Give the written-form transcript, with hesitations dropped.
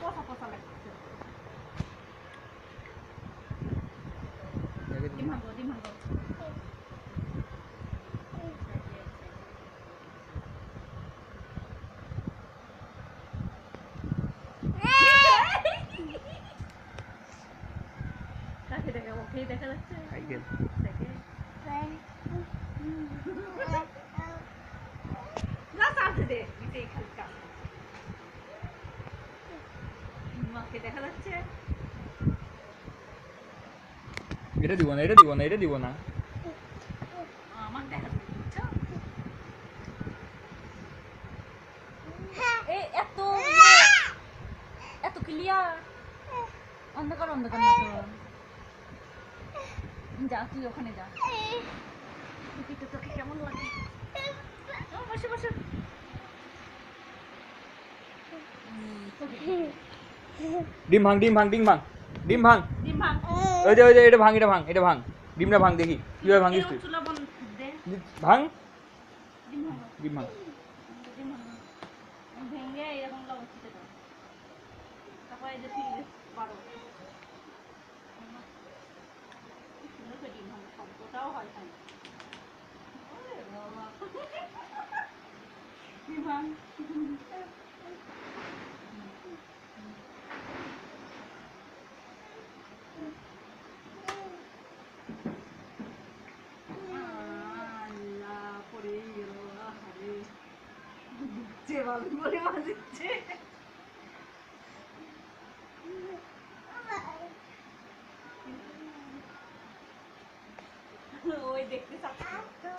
পচা পচা লাগছে। ডিম ভাঙো, ডিম ভাঙো। কাকে দেখা, ওকেই দেখা যাচ্ছে। না চার্জে দে, এটাই খালি কাজ। মাকে দেখা যাচ্ছে। এটা দিব না, এটা দিব না, এটা দিব না। আমার দেখা যাচ্ছে, বুঝছো? এই এত এত ক্লিয়ার। অন্ধকার অন্ধকার না তো। যা তুই ওখানে যা। দেখি তো তোকে কেমন লাগে। বসে বসে। ডিম ভাঙ, ডিম ভাঙ, ডিম ভাঙ, ডিম ভাঙ। ডিম ভাঙ। ওই যে এটা ভাঙ, এটা ভাঙ, এটা ভাঙ। ডিমটা ভাঙ দেখি কিভাবে ভাঙিস তুই। চুলা বন্ধ দে। ভাঙ, ডিম ভাঙ। ডিম ভাঙ। ডিম ভাঙ। ভেঙে এরকম লবণ ছিটে দাও। তারপর এই যে ফিরে বারো। সুন্দর করে ডিম ভাঙ, শব্দটাও হয় তাই। ডিম ভাঙ। যে ভালো করে বাজছে। ওই দেখতে চাচ্ছে।